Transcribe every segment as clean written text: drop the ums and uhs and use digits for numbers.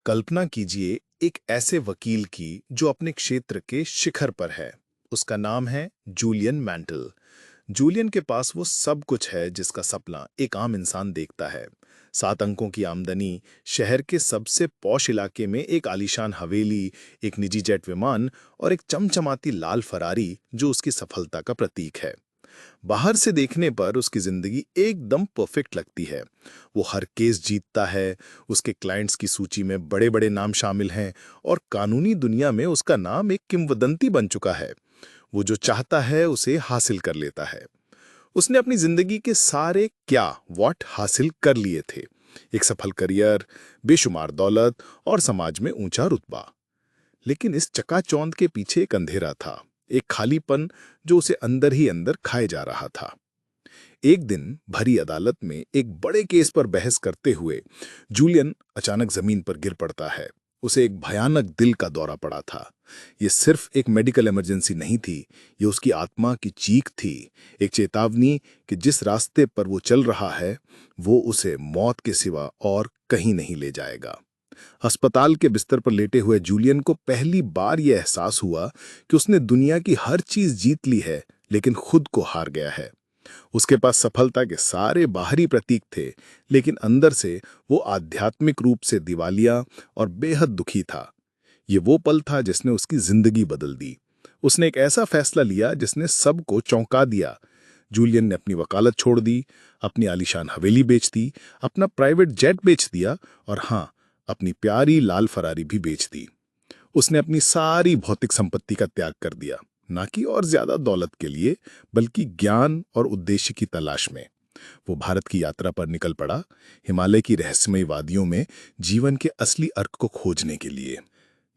कल्पना कीजिए एक ऐसे वकील की जो अपने क्षेत्र के शिखर पर है। उसका नाम है जूलियन मैंटल। जूलियन के पास वो सब कुछ है जिसका सपना एक आम इंसान देखता है। 7 अंकों की आमदनी, शहर के सबसे पॉश इलाके में एक आलीशान हवेली, एक निजी जेट विमान और एक चमचमाती लाल फरारी जो उसकी सफलता का प्रतीक है। बाहर से देखने पर उसकी जिंदगी एकदम परफेक्ट लगती है। वो हर केस जीतता है, उसके क्लाइंट्स की सूची में बड़े बड़े नाम शामिल हैं और कानूनी दुनिया में उसका नाम एक किंवदंती बन चुका है। वो जो चाहता है उसे हासिल कर लेता है। उसने अपनी जिंदगी के सारे क्या व्हाट हासिल कर लिए थे। एक सफल करियर, बेशुमार दौलत और समाज में ऊंचा रुतबा। लेकिन इस चकाचौंध के पीछे एक अंधेरा था, एक खालीपन जो उसे अंदर ही अंदर खाए जा रहा था। एक दिन भरी अदालत में एक बड़े केस पर बहस करते हुए जूलियन अचानक जमीन पर गिर पड़ता है। उसे एक भयानक दिल का दौरा पड़ा था। यह सिर्फ एक मेडिकल इमरजेंसी नहीं थी, यह उसकी आत्मा की चीख थी, एक चेतावनी कि जिस रास्ते पर वो चल रहा है वो उसे मौत के सिवा और कहीं नहीं ले जाएगा। अस्पताल के बिस्तर पर लेटे हुए जूलियन को पहली बार यह एहसास हुआ कि उसने दुनिया की हर चीज जीत ली है लेकिन खुद को हार गया है। उसके पास सफलता के सारे बाहरी प्रतीक थे, लेकिन अंदर से वो आध्यात्मिक रूप से दिवालिया और बेहद दुखी था। ये वो पल था जिसने उसकी जिंदगी बदल दी। उसने एक ऐसा फैसला लिया जिसने सबको चौंका दिया। जूलियन ने अपनी वकालत छोड़ दी, अपनी आलीशान हवेली बेच दी, अपना प्राइवेट जेट बेच दिया और हाँ, अपनी प्यारी लाल फरारी भी बेच दी। उसने अपनी सारी भौतिक संपत्ति का त्याग कर दिया, ना कि और ज्यादा दौलत के लिए, बल्कि ज्ञान और उद्देश्य की तलाश में। वो भारत की यात्रा पर निकल पड़ा, हिमालय की रहस्यमयी वादियों में जीवन के असली अर्थ को खोजने के लिए।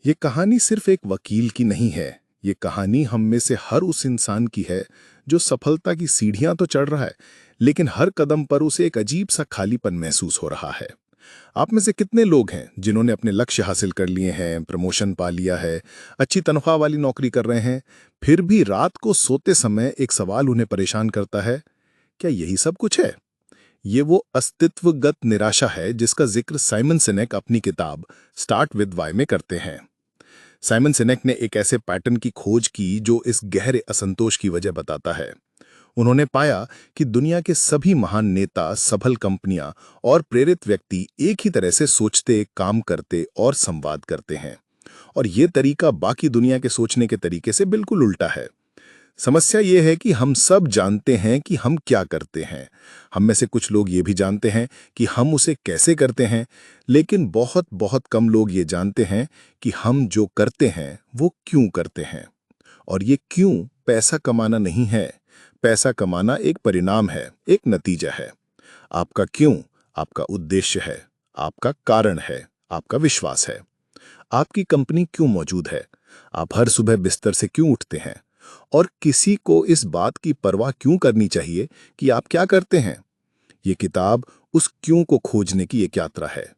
ये कहानी सिर्फ एक वकील की नहीं है, ये कहानी हम में से हर उस इंसान की है जो सफलता की सीढ़ियां तो चढ़ रहा है, लेकिन हर कदम पर उसे एक अजीब सा खालीपन महसूस हो रहा है। आप में से कितने लोग हैं जिन्होंने अपने लक्ष्य हासिल कर लिए हैं, प्रमोशन पा लिया है, अच्छी तनख्वाह वाली नौकरी कर रहे हैं, फिर भी रात को सोते समय एक सवाल उन्हें परेशान करता है, क्या यही सब कुछ है? ये वो अस्तित्वगत निराशा है जिसका जिक्र साइमन सिनेक अपनी किताब स्टार्ट विद वाई में करते हैं। साइमन सिनेक ने एक ऐसे पैटर्न की खोज की जो इस गहरे असंतोष की वजह बताता है। उन्होंने पाया कि दुनिया के सभी महान नेता, सफल कंपनियां और प्रेरित व्यक्ति एक ही तरह से सोचते, काम करते और संवाद करते हैं, और ये तरीका बाकी दुनिया के सोचने के तरीके से बिल्कुल उल्टा है। समस्या ये है कि हम सब जानते हैं कि हम क्या करते हैं। हम में से कुछ लोग ये भी जानते हैं कि हम उसे कैसे करते हैं, लेकिन बहुत बहुत कम लोग ये जानते हैं कि हम जो करते हैं वो क्यों करते हैं। और ये क्यों पैसा कमाना नहीं है। पैसा कमाना एक परिणाम है, एक नतीजा है। आपका क्यों आपका उद्देश्य है, आपका कारण है, आपका विश्वास है। आपकी कंपनी क्यों मौजूद है, आप हर सुबह बिस्तर से क्यों उठते हैं, और किसी को इस बात की परवाह क्यों करनी चाहिए कि आप क्या करते हैं। ये किताब उस क्यों को खोजने की एक यात्रा है।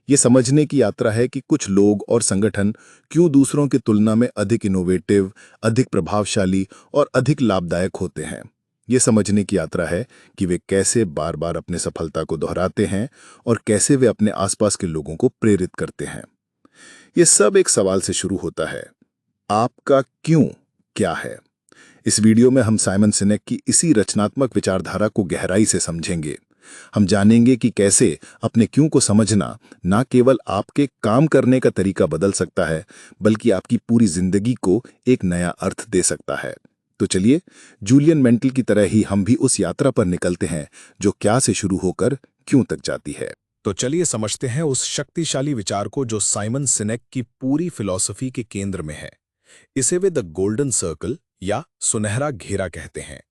ये समझने की यात्रा है कि कुछ लोग और संगठन क्यों दूसरों की तुलना में अधिक इनोवेटिव, अधिक प्रभावशाली और अधिक लाभदायक होते हैं। ये समझने की यात्रा है कि वे कैसे बार बार अपने सफलता को दोहराते हैं और कैसे वे अपने आसपास के लोगों को प्रेरित करते हैं। ये सब एक सवाल से शुरू होता है, आपका क्यों क्या है। इस वीडियो में हम साइमन सिनेक की इसी रचनात्मक विचारधारा को गहराई से समझेंगे। हम जानेंगे कि कैसे अपने क्यों को समझना ना केवल आपके काम करने का तरीका बदल सकता है, बल्कि आपकी पूरी जिंदगी को एक नया अर्थ दे सकता है। तो चलिए, जूलियन मेंटल की तरह ही हम भी उस यात्रा पर निकलते हैं जो क्या से शुरू होकर क्यों तक जाती है। तो चलिए समझते हैं उस शक्तिशाली विचार को जो साइमन सिनेक की पूरी फिलॉसफी के केंद्र में है। इसे वे द गोल्डन सर्कल या सुनहरा घेरा कहते हैं।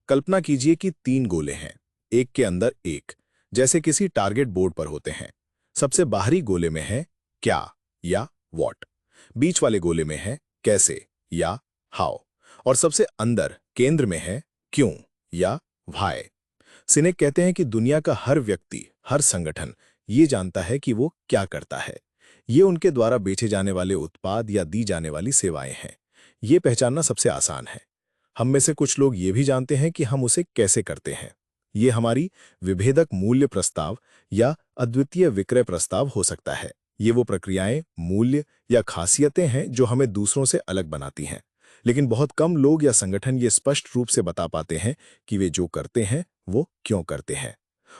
कल्पना कीजिए कि 3 गोले हैं, एक के अंदर एक, जैसे किसी टारगेट बोर्ड पर होते हैं। सबसे बाहरी गोले में है क्या या व्हाट, बीच वाले गोले में है कैसे या हाउ, और सबसे अंदर केंद्र में है क्यों या व्हाई। सिनेक कहते हैं कि दुनिया का हर व्यक्ति, हर संगठन ये जानता है कि वो क्या करता है। ये उनके द्वारा बेचे जाने वाले उत्पाद या दी जाने वाली सेवाएं हैं। ये पहचानना सबसे आसान है। हम में से कुछ लोग ये भी जानते हैं कि हम उसे कैसे करते हैं। ये हमारी विभेदक मूल्य प्रस्ताव या अद्वितीय विक्रय प्रस्ताव हो सकता है। ये वो प्रक्रियाएं, मूल्य या खासियतें हैं जो हमें दूसरों से अलग बनाती हैं। लेकिन बहुत कम लोग या संगठन ये स्पष्ट रूप से बता पाते हैं कि वे जो करते हैं वो क्यों करते हैं।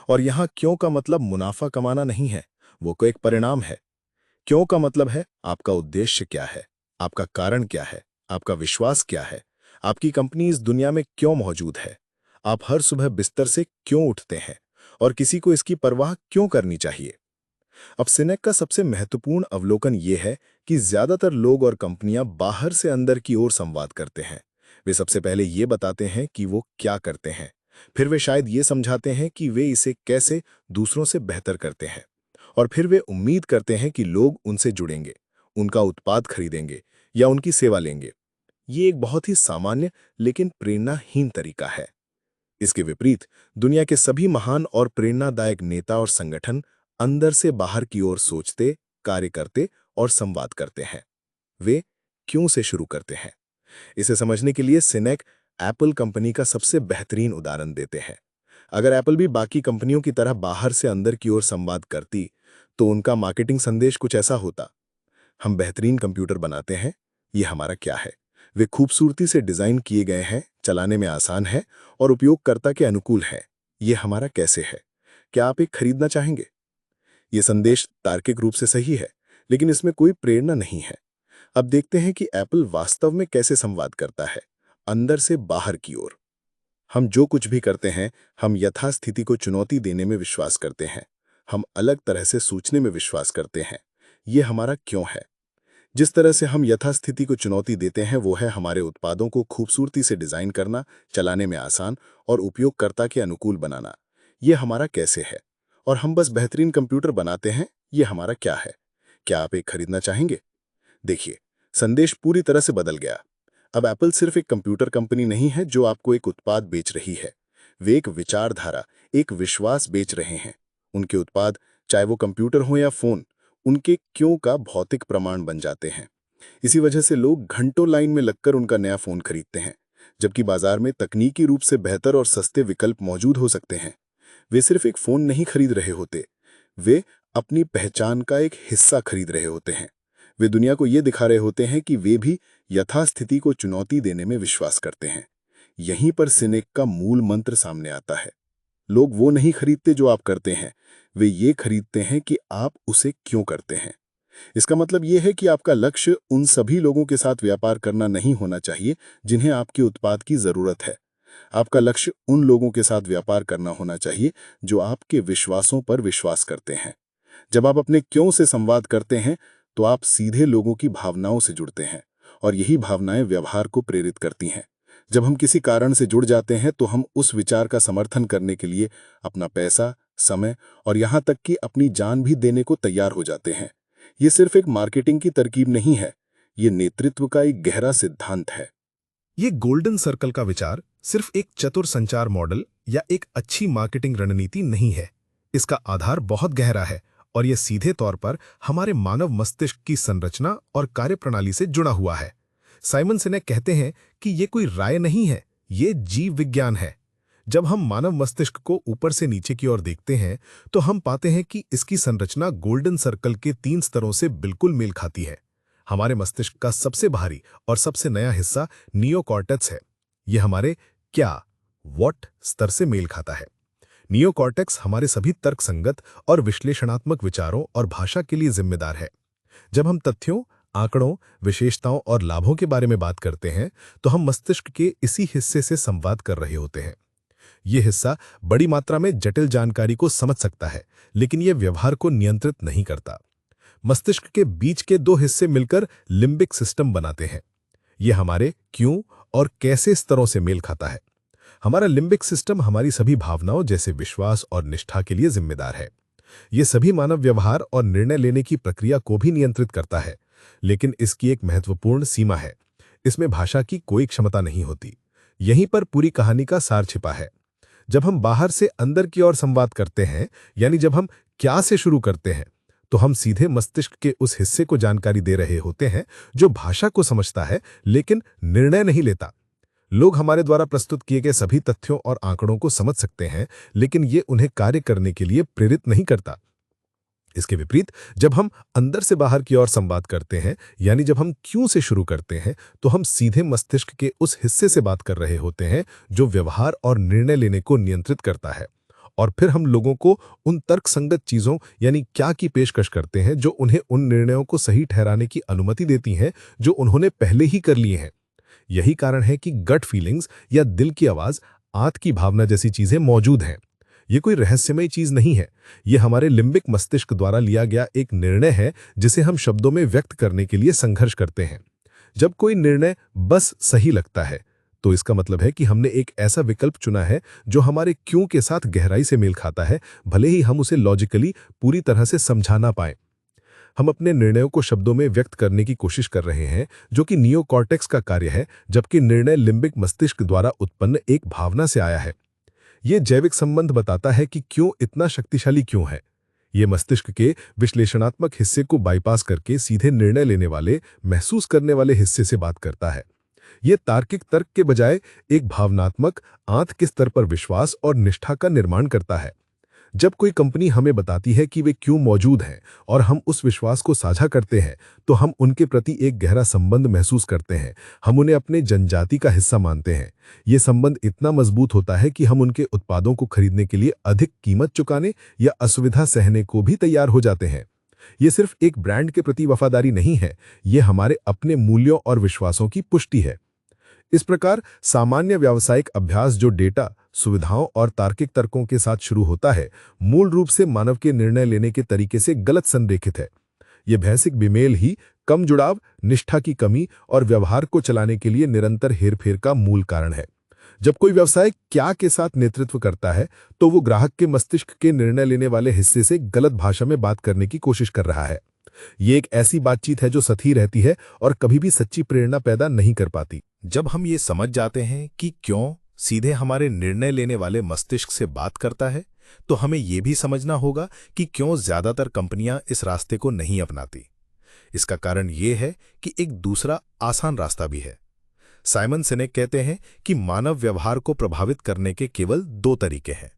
और यहाँ क्यों का मतलब मुनाफा कमाना नहीं है, वो को एक परिणाम है। क्यों का मतलब है आपका उद्देश्य क्या है, आपका कारण क्या है, आपका विश्वास क्या है, आपकी कंपनी इस दुनिया में क्यों मौजूद है, आप हर सुबह बिस्तर से क्यों उठते हैं और किसी को इसकी परवाह क्यों करनी चाहिए। अब सिनेक का सबसे महत्वपूर्ण अवलोकन यह है कि ज्यादातर लोग और कंपनियां बाहर से अंदर की ओर संवाद करते हैं। वे सबसे पहले ये बताते हैं कि वो क्या करते हैं, फिर वे शायद ये समझाते हैं कि वे इसे कैसे दूसरों से बेहतर करते हैं, और फिर वे उम्मीद करते हैं कि लोग उनसे जुड़ेंगे, उनका उत्पाद खरीदेंगे या उनकी सेवा लेंगे। ये एक बहुत ही सामान्य लेकिन प्रेरणाहीन तरीका है। इसके विपरीत दुनिया के सभी महान और प्रेरणादायक नेता और संगठन अंदर से बाहर की ओर सोचते, कार्य करते और संवाद करते हैं। वे क्यों से शुरू करते हैं। इसे समझने के लिए सिनेक एप्पल कंपनी का सबसे बेहतरीन उदाहरण देते हैं। अगर एप्पल भी बाकी कंपनियों की तरह बाहर से अंदर की ओर संवाद करती, तो उनका मार्केटिंग संदेश कुछ ऐसा होता। हम बेहतरीन कंप्यूटर बनाते हैं, ये हमारा क्या है। वे खूबसूरती से डिजाइन किए गए हैं, चलाने में आसान है और उपयोगकर्ता के अनुकूल है। ये हमारा कैसे है। क्या आप एक खरीदना चाहेंगे। ये संदेश तार्किक रूप से सही है, लेकिन इसमें कोई प्रेरणा नहीं है। अब देखते हैं कि एप्पल वास्तव में कैसे संवाद करता है, अंदर से बाहर की ओर। हम जो कुछ भी करते हैं, हम यथास्थिति को चुनौती देने में विश्वास करते हैं। हम अलग तरह से सोचने में विश्वास करते हैं। ये हमारा क्यों है। जिस तरह से हम यथास्थिति को चुनौती देते हैं वो है हमारे उत्पादों को खूबसूरती से डिजाइन करना, चलाने में आसान और उपयोगकर्ता के अनुकूल बनाना। ये हमारा कैसे है। और हम बस बेहतरीन कंप्यूटर बनाते हैं, ये हमारा क्या है। क्या आप एक खरीदना चाहेंगे। देखिए, संदेश पूरी तरह से बदल गया। अब एप्पल सिर्फ एक कंप्यूटर कंपनी नहीं है जो आपको एक उत्पाद बेच रही है। वे एक विचारधारा, एक विश्वास बेच रहे हैं। उनके उत्पाद, चाहे वो कंप्यूटर हो या फोन, उनके क्यों का भौतिक प्रमाण बन जाते हैं। इसी वजह से लोग घंटों लाइन में लगकर उनका नया फोन खरीदते हैं, जबकि बाजार में तकनीकी रूप से बेहतर और सस्ते विकल्प मौजूद हो सकते हैं। वे सिर्फ एक फोन नहीं खरीद रहे होते, वे अपनी पहचान का एक हिस्सा खरीद रहे होते हैं। वे दुनिया को ये दिखा रहे होते हैं कि वे भी यथास्थिति को चुनौती देने में विश्वास करते हैं। यहीं पर सिनेक का मूल मंत्र सामने आता है। लोग वो नहीं खरीदते जो आप करते हैं, वे ये खरीदते हैं कि आप उसे क्यों करते हैं। इसका मतलब यह है कि आपका लक्ष्य उन सभी लोगों के साथ व्यापार करना नहीं होना चाहिए जिन्हें आपके उत्पाद की जरूरत है। आपका लक्ष्य उन लोगों के साथ व्यापार करना होना चाहिए जो आपके विश्वासों पर विश्वास करते हैं। जब आप अपने क्यों से संवाद करते हैं, तो आप सीधे लोगों की भावनाओं से जुड़ते हैं, और यही भावनाएं व्यवहार को प्रेरित करती हैं। जब हम किसी कारण से जुड़ जाते हैं तो हम उस विचार का समर्थन करने के लिए अपना पैसा, समय और यहां तक कि अपनी जान भी देने को तैयार हो जाते हैं। ये सिर्फ एक मार्केटिंग की तरकीब नहीं है, ये नेतृत्व का एक गहरा सिद्धांत है। ये गोल्डन सर्कल का विचार सिर्फ एक चतुर संचार मॉडल या एक अच्छी मार्केटिंग रणनीति नहीं है। इसका आधार बहुत गहरा है और यह सीधे तौर पर हमारे मानव मस्तिष्क की संरचना और कार्यप्रणाली से जुड़ा हुआ है। साइमन सिनेक कहते हैं कि ये कोई राय नहीं है, ये जीव विज्ञान है। जब हम मानव मस्तिष्क को ऊपर से नीचे की ओर देखते हैं तो हम पाते हैं कि इसकी संरचना गोल्डन सर्कल के 3 स्तरों से बिल्कुल मेल खाती है। हमारे मस्तिष्क का सबसे बाहरी और सबसे नया हिस्सा नियोकॉर्टेक्स है। यह हमारे क्या, व्हाट स्तर से मेल खाता है। नियोकॉर्टेक्स हमारे सभी तर्कसंगत और विश्लेषणात्मक विचारों और भाषा के लिए जिम्मेदार है। जब हम तथ्यों, आंकड़ों, विशेषताओं और लाभों के बारे में बात करते हैं तो हम मस्तिष्क के इसी हिस्से से संवाद कर रहे होते हैं। यह हिस्सा बड़ी मात्रा में जटिल जानकारी को समझ सकता है, लेकिन यह व्यवहार को नियंत्रित नहीं करता। मस्तिष्क के बीच के 2 हिस्से मिलकर लिम्बिक सिस्टम बनाते हैं। यह हमारे क्यों और कैसे स्तरों से मेल खाता है। हमारा लिम्बिक सिस्टम हमारी सभी भावनाओं जैसे विश्वास और निष्ठा के लिए जिम्मेदार है। यह सभी मानव व्यवहार और निर्णय लेने की प्रक्रिया को भी नियंत्रित करता है, लेकिन इसकी एक महत्वपूर्ण सीमा है। इसमें भाषा की कोई क्षमता नहीं होती। यहीं पर पूरी कहानी का सार छिपा है। जब हम बाहर से अंदर की ओर संवाद करते हैं, यानी जब हम क्या से शुरू करते हैं, तो हम सीधे मस्तिष्क के उस हिस्से को जानकारी दे रहे होते हैं जो भाषा को समझता है लेकिन निर्णय नहीं लेता। लोग हमारे द्वारा प्रस्तुत किए गए सभी तथ्यों और आंकड़ों को समझ सकते हैं, लेकिन ये उन्हें कार्य करने के लिए प्रेरित नहीं करता। इसके विपरीत जब हम अंदर से बाहर की ओर संवाद करते हैं, यानी जब हम क्यों से शुरू करते हैं, तो हम सीधे मस्तिष्क के उस हिस्से से बात कर रहे होते हैं जो व्यवहार और निर्णय लेने को नियंत्रित करता है। और फिर हम लोगों को उन तर्कसंगत चीजों यानी क्या की पेशकश करते हैं जो उन्हें उन निर्णयों को सही ठहराने की अनुमति देती हैं जो उन्होंने पहले ही कर लिए हैं। यही कारण है कि गट फीलिंग्स या दिल की आवाज, आत्म की भावना जैसी चीजें मौजूद हैं। ये कोई रहस्यमय चीज नहीं है। ये हमारे लिम्बिक मस्तिष्क द्वारा लिया गया एक निर्णय है जिसे हम शब्दों में व्यक्त करने के लिए संघर्ष करते हैं। जब कोई निर्णय बस सही लगता है तो इसका मतलब है कि हमने एक ऐसा विकल्प चुना है जो हमारे क्यों के साथ गहराई से मेल खाता है, भले ही हम उसे लॉजिकली पूरी तरह से समझा ना पाएं। हम अपने निर्णयों को शब्दों में व्यक्त करने की कोशिश कर रहे हैं, जो कि नियोकॉर्टेक्स का कार्य है, जबकि निर्णय लिम्बिक मस्तिष्क द्वारा उत्पन्न एक भावना से आया है। ये जैविक संबंध बताता है कि क्यों इतना शक्तिशाली क्यों है। ये मस्तिष्क के विश्लेषणात्मक हिस्से को बाईपास करके सीधे निर्णय लेने वाले, महसूस करने वाले हिस्से से बात करता है। ये तार्किक तर्क के बजाय एक भावनात्मक, आंत के स्तर पर विश्वास और निष्ठा का निर्माण करता है। जब कोई कंपनी हमें बताती है कि वे क्यों मौजूद हैं और हम उस विश्वास को साझा करते हैं, तो हम उनके प्रति एक गहरा संबंध महसूस करते हैं। हम उन्हें अपने जनजाति का हिस्सा मानते हैं। ये संबंध इतना मजबूत होता है कि हम उनके उत्पादों को खरीदने के लिए अधिक कीमत चुकाने या असुविधा सहने को भी तैयार हो जाते हैं। ये सिर्फ एक ब्रांड के प्रति वफादारी नहीं है, ये हमारे अपने मूल्यों और विश्वासों की पुष्टि है। इस प्रकार सामान्य व्यावसायिक अभ्यास जो डेटा, सुविधाओं और तार्किक तर्कों के साथ शुरू होता है, मूल रूप से मानव के निर्णय लेने के तरीके से गलत संरेखित है। ये भौतिक बेमेल ही कम जुड़ाव, निष्ठा की कमी और व्यवहार को चलाने के लिए निरंतर हेरफेर का मूल कारण है। जब कोई व्यवसाय क्या के साथ नेतृत्व करता है, तो वो ग्राहक के मस्तिष्क के निर्णय लेने वाले हिस्से से गलत भाषा में बात करने की कोशिश कर रहा है। ये एक ऐसी बातचीत है जो सती रहती है और कभी भी सच्ची प्रेरणा पैदा नहीं कर पाती। जब हम ये समझ जाते हैं कि क्यों सीधे हमारे निर्णय लेने वाले मस्तिष्क से बात करता है, तो हमें यह भी समझना होगा कि क्यों ज्यादातर कंपनियां इस रास्ते को नहीं अपनाती। इसका कारण यह है कि एक दूसरा आसान रास्ता भी है। साइमन सिनेक कहते हैं कि मानव व्यवहार को प्रभावित करने के केवल दो तरीके हैं।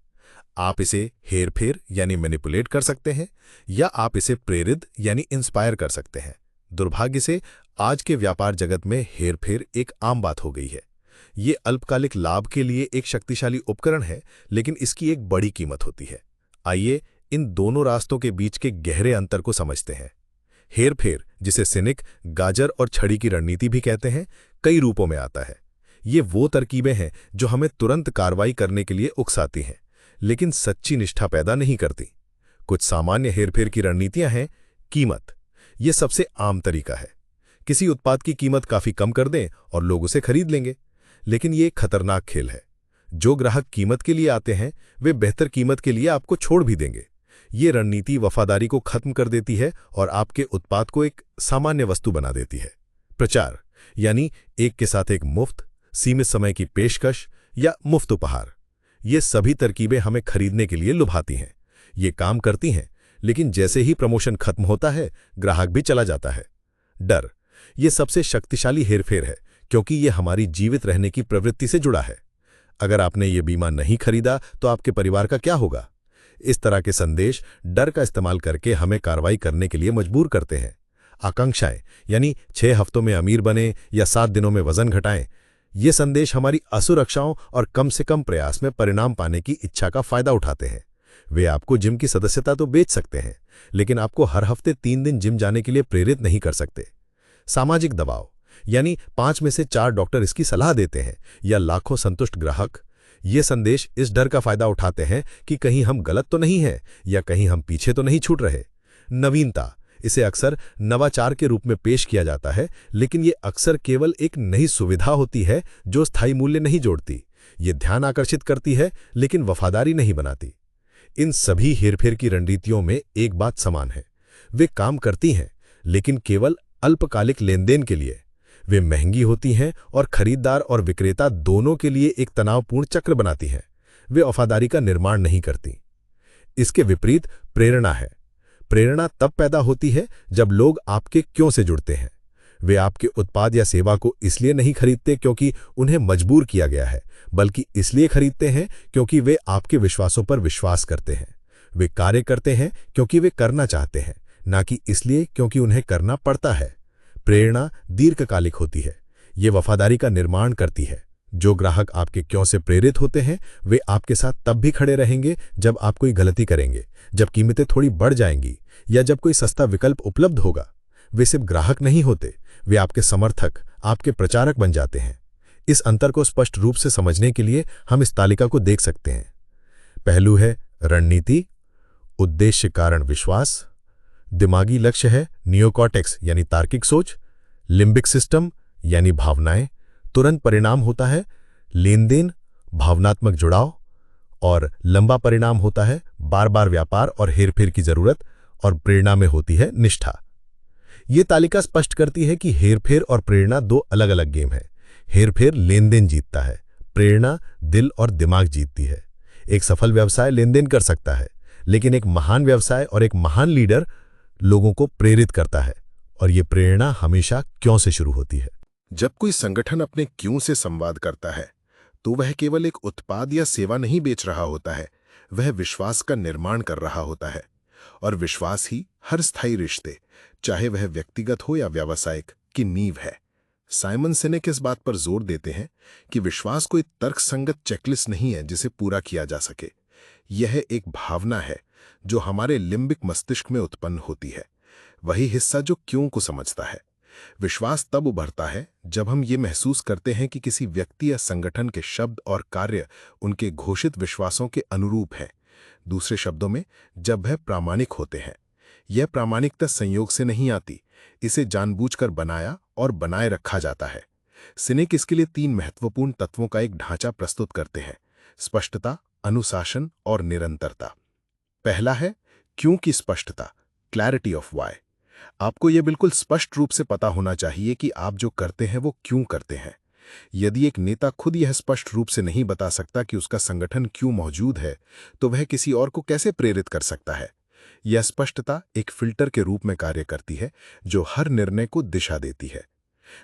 आप इसे हेरफेर यानी मैनिपुलेट कर सकते हैं, या आप इसे प्रेरित यानी इंस्पायर कर सकते हैं। दुर्भाग्य से आज के व्यापार जगत में हेरफेर एक आम बात हो गई है। ये अल्पकालिक लाभ के लिए एक शक्तिशाली उपकरण है, लेकिन इसकी एक बड़ी कीमत होती है। आइए इन दोनों रास्तों के बीच के गहरे अंतर को समझते हैं। हेरफेर, जिसे सिनिक, गाजर और छड़ी की रणनीति भी कहते हैं, कई रूपों में आता है। ये वो तरकीबें हैं जो हमें तुरंत कार्रवाई करने के लिए उकसाती हैं, लेकिन सच्ची निष्ठा पैदा नहीं करती। कुछ सामान्य हेरफेर की रणनीतियां हैं। कीमत, यह सबसे आम तरीका है। किसी उत्पाद की कीमत काफी कम कर दें और लोग उसे खरीद लेंगे, लेकिन ये एक खतरनाक खेल है। जो ग्राहक कीमत के लिए आते हैं, वे बेहतर कीमत के लिए आपको छोड़ भी देंगे। ये रणनीति वफादारी को खत्म कर देती है और आपके उत्पाद को एक सामान्य वस्तु बना देती है। प्रचार, यानी एक के साथ एक मुफ्त, सीमित समय की पेशकश या मुफ्त उपहार, ये सभी तरकीबें हमें खरीदने के लिए लुभाती हैं। ये काम करती हैं, लेकिन जैसे ही प्रमोशन खत्म होता है, ग्राहक भी चला जाता है। डर, ये सबसे शक्तिशाली हेरफेर है, क्योंकि ये हमारी जीवित रहने की प्रवृत्ति से जुड़ा है। अगर आपने ये बीमा नहीं खरीदा तो आपके परिवार का क्या होगा? इस तरह के संदेश डर का इस्तेमाल करके हमें कार्रवाई करने के लिए मजबूर करते हैं। आकांक्षाएं, यानी 6 हफ्तों में अमीर बने या 7 दिनों में वजन घटाएं, ये संदेश हमारी असुरक्षाओं और कम से कम प्रयास में परिणाम पाने की इच्छा का फायदा उठाते हैं। वे आपको जिम की सदस्यता तो बेच सकते हैं, लेकिन आपको हर हफ्ते 3 दिन जिम जाने के लिए प्रेरित नहीं कर सकते। सामाजिक दबाव, यानी 5 में से 4 डॉक्टर इसकी सलाह देते हैं, या लाखों संतुष्ट ग्राहक, ये संदेश इस डर का फायदा उठाते हैं कि कहीं हम गलत तो नहीं हैं या कहीं हम पीछे तो नहीं छूट रहे। नवीनता, इसे अक्सर नवाचार के रूप में पेश किया जाता है, लेकिन ये अक्सर केवल एक नई सुविधा होती है जो स्थायी मूल्य नहीं जोड़ती। ये ध्यान आकर्षित करती है, लेकिन वफादारी नहीं बनाती। इन सभी हेरफेर की रणनीतियों में एक बात समान है, वे काम करती हैं, लेकिन केवल अल्पकालिक लेनदेन के लिए। वे महंगी होती हैं और खरीदार और विक्रेता दोनों के लिए एक तनावपूर्ण चक्र बनाती हैं। वे वफादारी का निर्माण नहीं करती। इसके विपरीत प्रेरणा है। प्रेरणा तब पैदा होती है जब लोग आपके क्यों से जुड़ते हैं। वे आपके उत्पाद या सेवा को इसलिए नहीं खरीदते क्योंकि उन्हें मजबूर किया गया है, बल्कि इसलिए खरीदते हैं क्योंकि वे आपके विश्वासों पर विश्वास करते हैं। वे कार्य करते हैं क्योंकि वे करना चाहते हैं, ना कि इसलिए क्योंकि उन्हें करना पड़ता है। प्रेरणा दीर्घकालिक होती है। ये वफादारी का निर्माण करती है। जो ग्राहक आपके क्यों से प्रेरित होते हैं, वे आपके साथ तब भी खड़े रहेंगे जब आप कोई गलती करेंगे, जब कीमतें थोड़ी बढ़ जाएंगी या जब कोई सस्ता विकल्प उपलब्ध होगा। वे सिर्फ ग्राहक नहीं होते, वे आपके समर्थक, आपके प्रचारक बन जाते हैं। इस अंतर को स्पष्ट रूप से समझने के लिए हम इस तालिका को देख सकते हैं। पहलू है रणनीति, उद्देश्य कारण विश्वास, दिमागी लक्ष्य है नियोकॉर्टेक्स यानी तार्किक सोच, लिम्बिक सिस्टम यानी भावनाएं, तुरंत परिणाम होता है लेन देन, भावनात्मक जुड़ाव, और लंबा परिणाम होता है बार बार व्यापार और हेरफेर की जरूरत, और प्रेरणा में होती है निष्ठा। ये तालिका स्पष्ट करती है कि हेरफेर और प्रेरणा दो अलग अलग गेम है। हेरफेर लेन देन जीतता है, प्रेरणा दिल और दिमाग जीतती है। एक सफल व्यवसाय लेन देन कर सकता है, लेकिन एक महान व्यवसाय और एक महान लीडर लोगों को प्रेरित करता है, और ये प्रेरणा हमेशा क्यों से शुरू होती है। जब कोई संगठन अपने क्यों से संवाद करता है, तो वह केवल एक उत्पाद या सेवा नहीं बेच रहा होता है, वह विश्वास का निर्माण कर रहा होता है। और विश्वास ही हर स्थायी रिश्ते, चाहे वह व्यक्तिगत हो या व्यावसायिक, की नींव है। साइमन सिनेक इस बात पर जोर देते हैं कि विश्वास कोई तर्कसंगत चेकलिस्ट नहीं है जिसे पूरा किया जा सके। यह एक भावना है जो हमारे लिम्बिक मस्तिष्क में उत्पन्न होती है, वही हिस्सा जो क्यों को समझता है। विश्वास तब उभरता है जब हम ये महसूस करते हैं कि किसी व्यक्ति या संगठन के शब्द और कार्य उनके घोषित विश्वासों के अनुरूप हैं। दूसरे शब्दों में, जब वह प्रामाणिक होते हैं। यह प्रामाणिकता संयोग से नहीं आती, इसे जानबूझकर बनाया और बनाए रखा जाता है। सिनेक इसके लिए 3 महत्वपूर्ण तत्वों का एक ढांचा प्रस्तुत करते हैं: स्पष्टता, अनुशासन और निरंतरता। पहला है क्यों की स्पष्टता, क्लैरिटी ऑफ वाई। आपको यह बिल्कुल स्पष्ट रूप से पता होना चाहिए कि आप जो करते हैं वो क्यों करते हैं। यदि एक नेता खुद यह स्पष्ट रूप से नहीं बता सकता कि उसका संगठन क्यों मौजूद है, तो वह किसी और को कैसे प्रेरित कर सकता है। यह स्पष्टता एक फिल्टर के रूप में कार्य करती है जो हर निर्णय को दिशा देती है।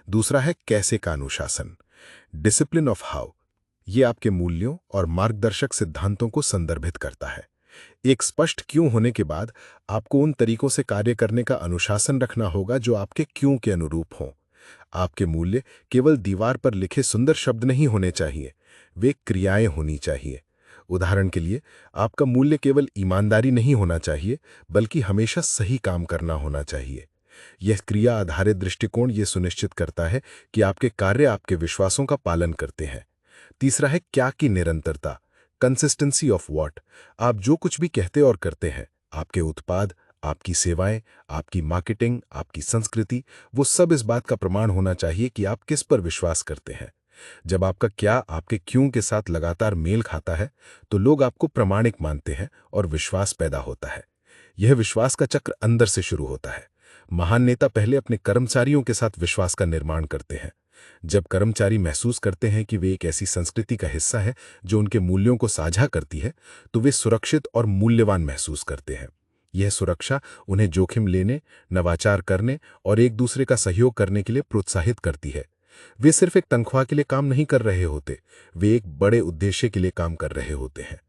दूसरा है कैसे का अनुशासन, डिसिप्लिन ऑफ हाउ। यह आपके मूल्यों और मार्गदर्शक सिद्धांतों को संदर्भित करता है। एक स्पष्ट क्यों होने के बाद आपको उन तरीकों से कार्य करने का अनुशासन रखना होगा जो आपके क्यों के अनुरूप हों। आपके मूल्य केवल दीवार पर लिखे सुंदर शब्द नहीं होने चाहिए, वे क्रियाएं होनी चाहिए। उदाहरण के लिए, आपका मूल्य केवल ईमानदारी नहीं होना चाहिए, बल्कि हमेशा सही काम करना होना चाहिए। यह क्रिया आधारित दृष्टिकोण यह सुनिश्चित करता है कि आपके कार्य आपके विश्वासों का पालन करते हैं। तीसरा है क्या की निरंतरता, कंसिस्टेंसी ऑफ व्हाट। आप जो कुछ भी कहते और करते हैं, आपके उत्पाद, आपकी सेवाएं, आपकी मार्केटिंग, आपकी संस्कृति, वो सब इस बात का प्रमाण होना चाहिए कि आप किस पर विश्वास करते हैं। जब आपका क्या आपके क्यों के साथ लगातार मेल खाता है, तो लोग आपको प्रामाणिक मानते हैं और विश्वास पैदा होता है। यह विश्वास का चक्र अंदर से शुरू होता है। महान नेता पहले अपने कर्मचारियों के साथ विश्वास का निर्माण करते हैं। जब कर्मचारी महसूस करते हैं कि वे एक ऐसी संस्कृति का हिस्सा है जो उनके मूल्यों को साझा करती है, तो वे सुरक्षित और मूल्यवान महसूस करते हैं। यह सुरक्षा उन्हें जोखिम लेने, नवाचार करने और एक दूसरे का सहयोग करने के लिए प्रोत्साहित करती है। वे सिर्फ एक तनख्वाह के लिए काम नहीं कर रहे होते, वे एक बड़े उद्देश्य के लिए काम कर रहे होते हैं।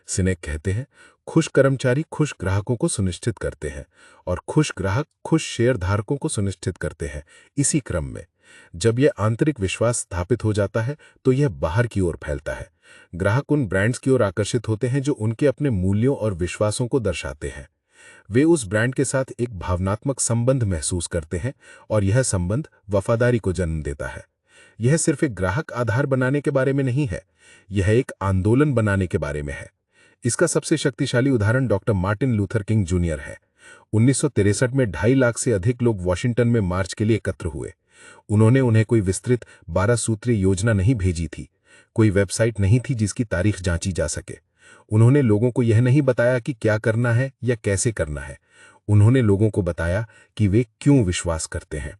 सिनेक कहते हैं, खुश कर्मचारी खुश ग्राहकों को सुनिश्चित करते हैं और खुश ग्राहक खुश शेयरधारकों को सुनिश्चित करते हैं। इसी क्रम में जब यह आंतरिक विश्वास स्थापित हो जाता है, तो यह बाहर की ओर फैलता है। ग्राहक उन ब्रांड्स की ओर आकर्षित होते हैं जो उनके अपने मूल्यों और विश्वासों को दर्शाते हैं। वे उस ब्रांड के साथ एक भावनात्मक संबंध महसूस करते हैं और यह संबंध वफादारी को जन्म देता है। यह सिर्फ एक ग्राहक आधार बनाने के बारे में नहीं है, यह एक आंदोलन बनाने के बारे में है। इसका सबसे शक्तिशाली उदाहरण doctor Martin Luther king junior है। 1963 में 2.5 लाख से अधिक लोग वॉशिंगटन में मार्च के लिए एकत्र हुए। उन्होंने उन्हें कोई विस्तृत 12 सूत्रीय योजना नहीं भेजी थी, कोई वेबसाइट नहीं थी जिसकी तारीख जांची जा सके। उन्होंने लोगों को यह नहीं बताया कि क्या करना है या कैसे करना है। उन्होंने लोगों को बताया कि वे क्यों विश्वास करते हैं।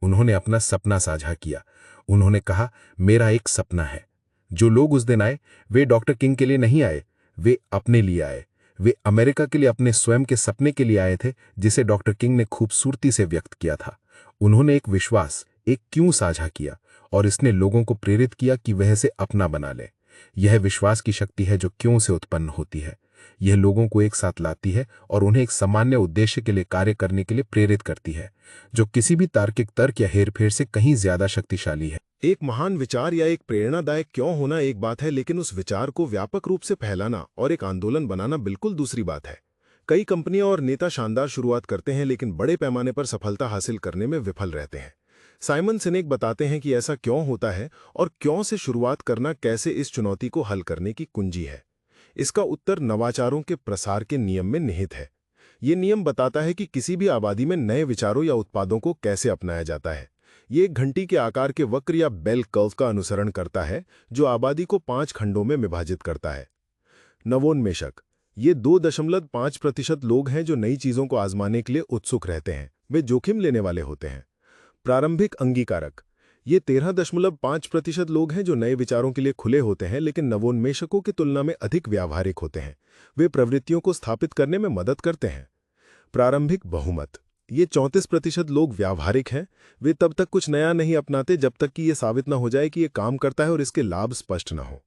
उन्होंने अपना सपना साझा किया। उन्होंने कहा, मेरा एक सपना है। जो लोग उस दिन आए, वे डॉक्टर किंग के लिए नहीं आए, वे अपने लिए आए। वे अमेरिका के लिए अपने स्वयं के सपने के लिए आए थे, जिसे डॉक्टर किंग ने खूबसूरती से व्यक्त किया था। उन्होंने एक विश्वास, एक क्यों साझा किया और इसने लोगों को प्रेरित किया कि वह इसे अपना बना ले। यह विश्वास की शक्ति है जो क्यों से उत्पन्न होती है। यह लोगों को एक साथ लाती है और उन्हें एक सामान्य उद्देश्य के लिए कार्य करने के लिए प्रेरित करती है, जो किसी भी तार्किक तर्क या हेरफेर से कहीं ज्यादा शक्तिशाली है। एक महान विचार या एक प्रेरणादायक क्यों होना एक बात है, लेकिन उस विचार को व्यापक रूप से फैलाना और एक आंदोलन बनाना बिल्कुल दूसरी बात है। कई कंपनियां और नेता शानदार शुरुआत करते हैं लेकिन बड़े पैमाने पर सफलता हासिल करने में विफल रहते हैं। साइमन सिनेक बताते हैं कि ऐसा क्यों होता है और क्यों से शुरुआत करना कैसे इस चुनौती को हल करने की कुंजी है। इसका उत्तर नवाचारों के प्रसार के नियम में निहित है। ये नियम बताता है कि किसी भी आबादी में नए विचारों या उत्पादों को कैसे अपनाया जाता है। ये एक घंटी के आकार के वक्र या बेल कर्व का अनुसरण करता है, जो आबादी को 5 खंडों में विभाजित करता है। नवोन्मेषक, ये 2.5% लोग हैं जो नई चीजों को आजमाने के लिए उत्सुक रहते हैं। वे जोखिम लेने वाले होते हैं। प्रारंभिक अंगीकारक, ये 13.5% लोग हैं जो नए विचारों के लिए खुले होते हैं लेकिन नवोन्मेषकों की तुलना में अधिक व्यावहारिक होते हैं। वे प्रवृत्तियों को स्थापित करने में मदद करते हैं। प्रारंभिक बहुमत, ये 34% लोग व्यावहारिक हैं। वे तब तक कुछ नया नहीं अपनाते जब तक कि ये साबित न हो जाए कि ये काम करता है और इसके लाभ स्पष्ट न हो।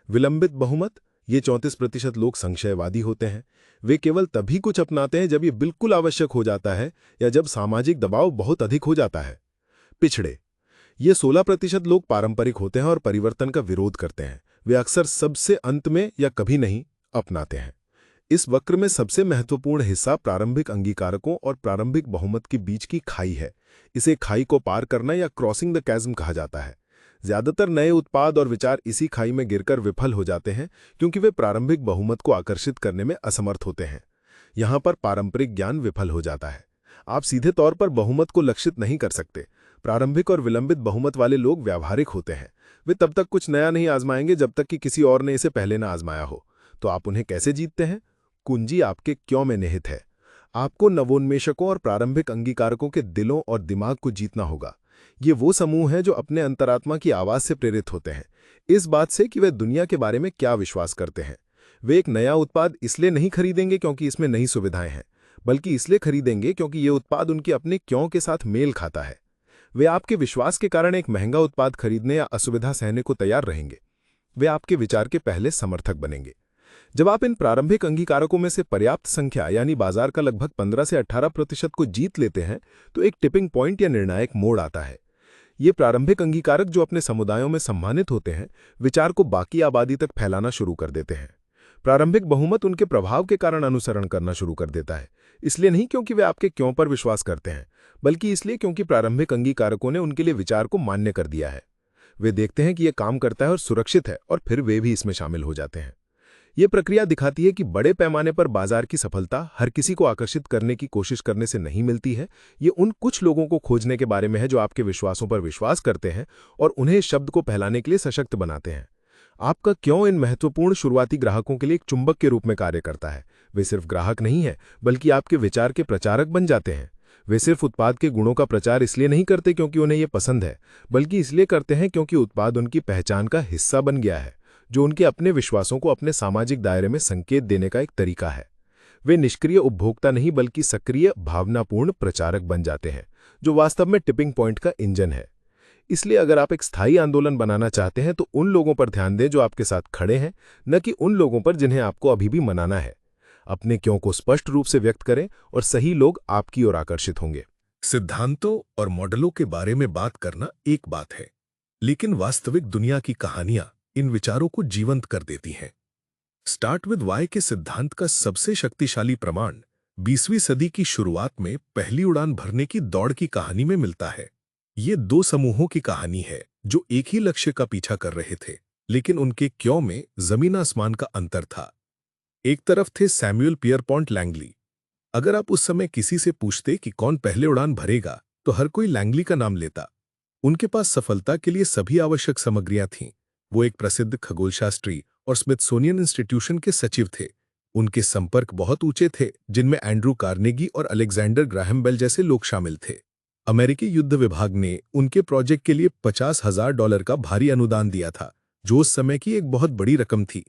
विलंबित बहुमत, ये 34% लोग संशयवादी होते हैं। वे केवल तभी कुछ अपनाते हैं जब ये बिल्कुल आवश्यक हो जाता है या जब सामाजिक दबाव बहुत अधिक हो जाता है। पिछड़े, ये 16% लोग पारंपरिक होते हैं और परिवर्तन का विरोध करते हैं। वे अक्सर सबसे अंत में या कभी नहीं अपनाते हैं। इस वक्र में सबसे महत्वपूर्ण हिस्सा प्रारंभिक अंगीकारकों और प्रारंभिक बहुमत के बीच की खाई है। इसे खाई को पार करना या क्रॉसिंग द कैज्म कहा जाता है। ज्यादातर नए उत्पाद और विचार इसी खाई में गिरकर विफल हो जाते हैं क्योंकि वे प्रारंभिक बहुमत को आकर्षित करने में असमर्थ होते हैं। यहां पर पारंपरिक ज्ञान विफल हो जाता है। आप सीधे तौर पर बहुमत को लक्षित नहीं कर सकते। प्रारंभिक और विलंबित बहुमत वाले लोग व्यावहारिक होते हैं। वे तब तक कुछ नया नहीं आजमाएंगे जब तक कि किसी और ने इसे पहले ना आजमाया हो। तो आप उन्हें कैसे जीतते हैं? कुंजी आपके क्यों में निहित है। आपको नवोन्मेषकों और प्रारंभिक अंगीकारकों के दिलों और दिमाग को जीतना होगा। ये वो समूह हैं जो अपने अंतरात्मा की आवाज से प्रेरित होते हैं, इस बात से कि वे दुनिया के बारे में क्या विश्वास करते हैं। वे एक नया उत्पाद इसलिए नहीं खरीदेंगे क्योंकि इसमें नई सुविधाएं हैं, बल्कि इसलिए खरीदेंगे क्योंकि ये उत्पाद उनके अपने क्यों के साथ मेल खाता है। वे आपके विश्वास के कारण एक महंगा उत्पाद खरीदने या असुविधा सहने को तैयार रहेंगे। वे आपके विचार के पहले समर्थक बनेंगे। जब आप इन प्रारंभिक अंगीकारकों में से पर्याप्त संख्या यानी बाजार का लगभग 15 से 18% को जीत लेते हैं तो एक टिपिंग पॉइंट या निर्णायक मोड़ आता है। ये प्रारंभिक अंगीकारक जो अपने समुदायों में सम्मानित होते हैं, विचार को बाकी आबादी तक फैलाना शुरू कर देते हैं। प्रारंभिक बहुमत उनके प्रभाव के कारण अनुसरण करना शुरू कर देता है, इसलिए नहीं क्योंकि वे आपके क्यों पर विश्वास करते हैं, बल्कि इसलिए क्योंकि प्रारंभिक अंगीकारकों ने उनके लिए विचार को मान्य कर दिया है। वे देखते हैं कि यह काम करता है और सुरक्षित है और फिर वे भी इसमें शामिल हो जाते हैं। ये प्रक्रिया दिखाती है कि बड़े पैमाने पर बाजार की सफलता हर किसी को आकर्षित करने की कोशिश करने से नहीं मिलती है। ये उन कुछ लोगों को खोजने के बारे में है जो आपके विश्वासों पर विश्वास करते हैं और उन्हें इस शब्द को फैलाने के लिए सशक्त बनाते हैं। आपका क्यों इन महत्वपूर्ण शुरुआती ग्राहकों के लिए एक चुंबक के रूप में कार्य करता है। वे सिर्फ ग्राहक नहीं है, बल्कि आपके विचार के प्रचारक बन जाते हैं। वे सिर्फ उत्पाद के गुणों का प्रचार इसलिए नहीं करते क्योंकि उन्हें यह पसंद है, बल्कि इसलिए करते हैं क्योंकि उत्पाद उनकी पहचान का हिस्सा बन गया है, जो उनके अपने विश्वासों को अपने सामाजिक दायरे में संकेत देने का एक तरीका है। वे निष्क्रिय उपभोक्ता नहीं बल्कि सक्रिय भावनापूर्ण प्रचारक बन जाते हैं, जो वास्तव में टिपिंग पॉइंट का इंजन है। इसलिए अगर आप एक स्थायी आंदोलन बनाना चाहते हैं तो उन लोगों पर ध्यान दें जो आपके साथ खड़े हैं, न कि उन लोगों पर जिन्हें आपको अभी भी मनाना है। अपने क्यों को स्पष्ट रूप से व्यक्त करें और सही लोग आपकी ओर आकर्षित होंगे। सिद्धांतों और मॉडलों के बारे में बात करना एक बात है, लेकिन वास्तविक दुनिया की कहानियां इन विचारों को जीवंत कर देती हैं। स्टार्ट विद वाई के सिद्धांत का सबसे शक्तिशाली प्रमाण 20वीं सदी की शुरुआत में पहली उड़ान भरने की दौड़ की कहानी में मिलता है। ये दो समूहों की कहानी है जो एक ही लक्ष्य का पीछा कर रहे थे, लेकिन उनके क्यों में जमीन आसमान का अंतर था। एक तरफ थे सैमुअल पियरपॉन्ट लैंगली। अगर आप उस समय किसी से पूछते कि कौन पहले उड़ान भरेगा, तो हर कोई लैंगली का नाम लेता। उनके पास सफलता के लिए सभी आवश्यक सामग्रियां थीं। वो एक प्रसिद्ध खगोलशास्त्री और स्मिथसोनियन इंस्टीट्यूशन के सचिव थे। उनके संपर्क बहुत ऊंचे थे, जिनमें एंड्रू कार्नेगी और अलेक्जेंडर ग्राहम बेल जैसे लोग शामिल थे। अमेरिकी युद्ध विभाग ने उनके प्रोजेक्ट के लिए $50,000 का भारी अनुदान दिया था, जो उस समय की एक बहुत बड़ी रकम थी।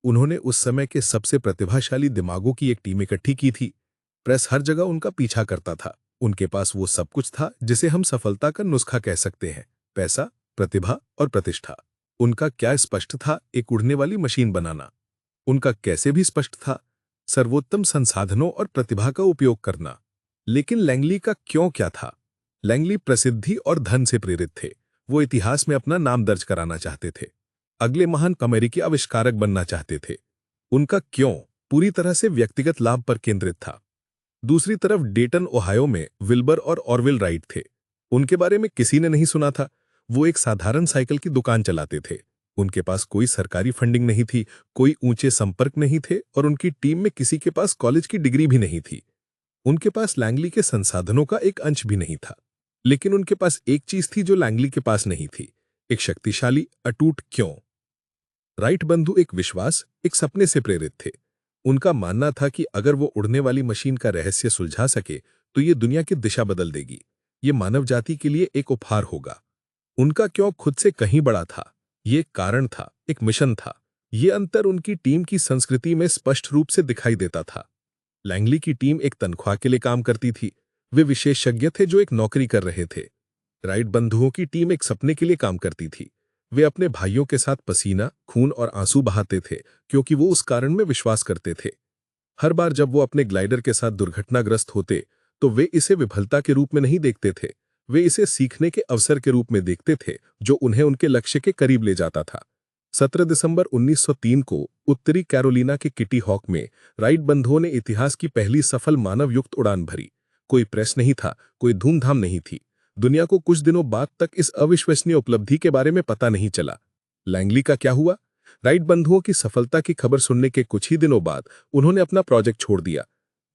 उन्होंने उस समय के सबसे प्रतिभाशाली दिमागों की एक टीम इकट्ठी की थी। प्रेस हर जगह उनका पीछा करता था। उनके पास वो सब कुछ था जिसे हम सफलता का नुस्खा कह सकते हैं: पैसा, प्रतिभा और प्रतिष्ठा। उनका क्या स्पष्ट था? एक उड़ने वाली मशीन बनाना। उनका कैसे भी स्पष्ट था, सर्वोत्तम संसाधनों और प्रतिभा का उपयोग करना। लेकिन लैंगली का क्यों क्या था? लैंगली प्रसिद्धि और धन से प्रेरित थे। वो इतिहास में अपना नाम दर्ज कराना चाहते थे, अगले महान अमेरिकी आविष्कारक बनना चाहते थे। उनका क्यों पूरी तरह से व्यक्तिगत लाभ पर केंद्रित था। दूसरी तरफ डेटन ओहायो में विल्बर और ऑरविल राइट थे। उनके बारे में किसी ने नहीं सुना था। वो एक साधारण साइकिल की दुकान चलाते थे। उनके पास कोई सरकारी फंडिंग नहीं थी, कोई ऊंचे संपर्क नहीं थे और उनकी टीम में किसी के पास कॉलेज की डिग्री भी नहीं थी। उनके पास लैंगली के संसाधनों का एक अंश भी नहीं था। लेकिन उनके पास एक चीज थी जो लैंगली के पास नहीं थी, एक शक्तिशाली अटूट क्यों। राइट बंधु एक विश्वास, एक सपने से प्रेरित थे। उनका मानना था कि अगर वो उड़ने वाली मशीन का रहस्य सुलझा सके तो ये दुनिया की दिशा बदल देगी, ये मानव जाति के लिए एक उपहार होगा। उनका क्यों खुद से कहीं बड़ा था, ये एक कारण था, एक मिशन था। ये अंतर उनकी टीम की संस्कृति में स्पष्ट रूप से दिखाई देता था। लैंगली की टीम एक तनख्वाह के लिए काम करती थी, वे विशेषज्ञ थे जो एक नौकरी कर रहे थे। राइट बंधुओं की टीम एक सपने के लिए काम करती थी। वे अपने भाइयों के साथ पसीना, खून और आंसू बहाते थे क्योंकि वो उस कारण में विश्वास करते थे। हर बार जब वो अपने ग्लाइडर के साथ दुर्घटनाग्रस्त होते तो वे इसे विफलता के रूप में नहीं देखते थे, वे इसे सीखने के अवसर के रूप में देखते थे जो उन्हें उनके लक्ष्य के करीब ले जाता था। 17 दिसंबर 1903 को उत्तरी कैरोलिना के किटी हॉक में राइट बंधुओं ने इतिहास की पहली सफल मानव युक्त उड़ान भरी। कोई प्रेस नहीं था, कोई धूमधाम नहीं थी। दुनिया को कुछ दिनों बाद तक इस अविश्वसनीय उपलब्धि के बारे में पता नहीं चला। लैंगली का क्या हुआ? राइट बंधुओं की सफलता की खबर सुनने के कुछ ही दिनों बाद उन्होंने अपना प्रोजेक्ट छोड़ दिया।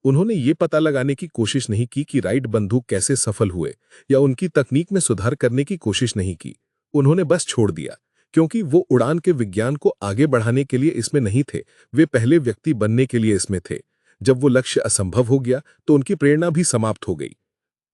उन्होंने ये पता लगाने की कोशिश नहीं की कि राइट बंधु कैसे सफल हुए या उनकी तकनीक में सुधार करने की कोशिश नहीं की। उन्होंने बस छोड़ दिया क्योंकि वो उड़ान के विज्ञान को आगे बढ़ाने के लिए इसमें नहीं थे, वे पहले व्यक्ति बनने के लिए इसमें थे। जब वो लक्ष्य असंभव हो गया तो उनकी प्रेरणा भी समाप्त हो गई।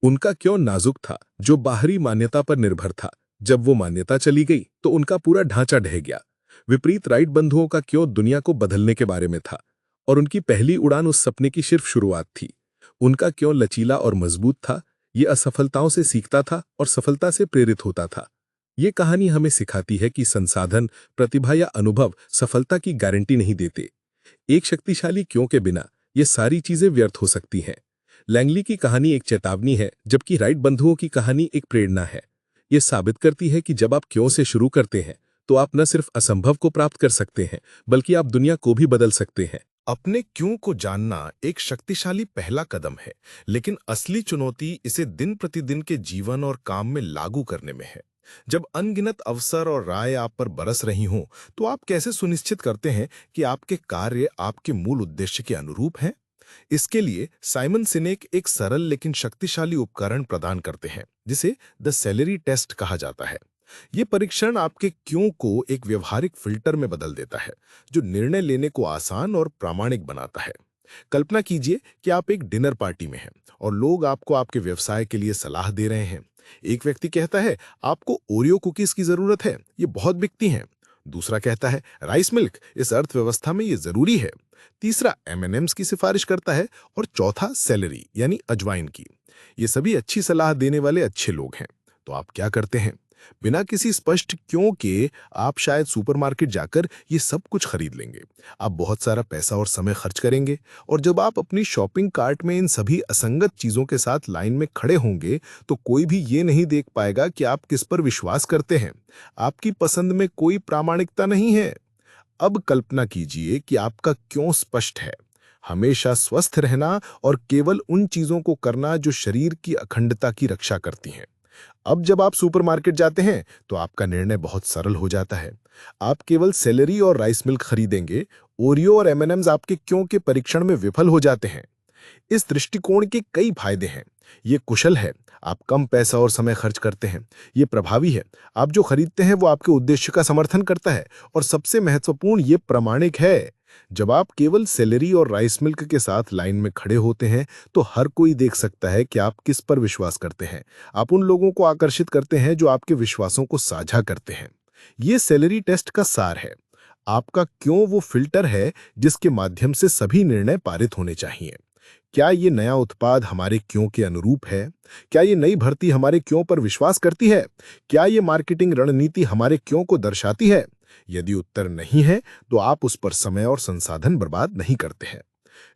उनका क्यों नाजुक था, जो बाहरी मान्यता पर निर्भर था। जब वो मान्यता चली गई तो उनका पूरा ढांचा ढह गया। विपरीत राइट बंधुओं का क्यों दुनिया को बदलने के बारे में था और उनकी पहली उड़ान उस सपने की सिर्फ शुरुआत थी। उनका क्यों लचीला और मजबूत था, ये असफलताओं से सीखता था और सफलता से प्रेरित होता था। ये कहानी हमें सिखाती है कि संसाधन, प्रतिभा या अनुभव सफलता की गारंटी नहीं देते। एक शक्तिशाली क्यों के बिना ये सारी चीजें व्यर्थ हो सकती हैं। लैंगली की कहानी एक चेतावनी है, जबकि राइट बंधुओं की कहानी एक प्रेरणा है। ये साबित करती है कि जब आप क्यों से शुरू करते हैं तो आप न सिर्फ असंभव को प्राप्त कर सकते हैं, बल्कि आप दुनिया को भी बदल सकते हैं। अपने क्यों को जानना एक शक्तिशाली पहला कदम है, लेकिन असली चुनौती इसे दिन प्रतिदिन के जीवन और काम में लागू करने में है। जब अनगिनत अवसर और राय आप पर बरस रही हों, तो आप कैसे सुनिश्चित करते हैं कि आपके कार्य आपके मूल उद्देश्य के अनुरूप हैं? इसके लिए साइमन सिनेक एक सरल लेकिन शक्तिशाली उपकरण प्रदान करते हैं, जिसे द सेलेरी टेस्ट कहा जाता है। ये परीक्षण आपके क्यों को एक व्यवहारिक फिल्टर में बदल देता है, जो निर्णय लेने को आसान और प्रामाणिक बनाता है। कल्पना कीजिए कि आप एक डिनर पार्टी में हैं और लोग आपको आपके व्यवसाय के लिए सलाह दे रहे हैं। एक व्यक्ति कहता है, आपको ओरियो कुकीज की जरूरत है, ये बहुत बिकती हैं। दूसरा कहता है, राइस मिल्क इस अर्थव्यवस्था में ये जरूरी है। तीसरा एम&एम्स की सिफारिश करता है और चौथा सेलेरी यानी अजवाइन की। ये सभी अच्छी सलाह देने वाले अच्छे लोग हैं। तो आप क्या करते हैं? बिना किसी स्पष्ट क्यों के आप शायद सुपरमार्केट जाकर ये सब कुछ खरीद लेंगे। आप बहुत सारा पैसा और समय खर्च करेंगे और जब आप अपनी शॉपिंग कार्ट में इन सभी असंगत चीजों के साथ लाइन में खड़े होंगे तो कोई भी ये नहीं देख पाएगा कि आप किस पर विश्वास करते हैं। आपकी पसंद में कोई प्रामाणिकता नहीं है। अब कल्पना कीजिए कि आपका क्यों स्पष्ट है, हमेशा स्वस्थ रहना और केवल उन चीजों को करना जो शरीर की अखंडता की रक्षा करती हैं। अब जब आप सुपरमार्केट जाते हैं तो आपका निर्णय बहुत सरल हो जाता है। आप केवल सेलेरी और राइस मिल्क खरीदेंगे। ओरियो और एम&एम्स आपके क्यों के परीक्षण में विफल हो जाते हैं। इस दृष्टिकोण के कई फायदे हैं। ये कुशल है, आप कम पैसा और समय खर्च करते हैं। ये प्रभावी है, आप जो खरीदते हैं वो आपके उद्देश्य का समर्थन करता है। और सबसे महत्वपूर्ण, ये प्रामाणिक है। जब आप केवल सेलेरी और राइस मिल्क के साथ लाइन में खड़े होते हैं तो हर कोई देख सकता है कि आप किस पर विश्वास करते हैं। आप उन लोगों को आकर्षित करते हैं जो आपके विश्वासों को साझा करते हैं। ये सेलेरी टेस्ट का सार है। आपका क्यों वो फिल्टर है जिसके माध्यम से सभी निर्णय पारित होने चाहिए। क्या ये नया उत्पाद हमारे क्यों के अनुरूप है? क्या ये नई भर्ती हमारे क्यों पर विश्वास करती है? क्या ये मार्केटिंग रणनीति हमारे क्यों को दर्शाती है? यदि उत्तर नहीं है तो आप उस पर समय और संसाधन बर्बाद नहीं करते हैं।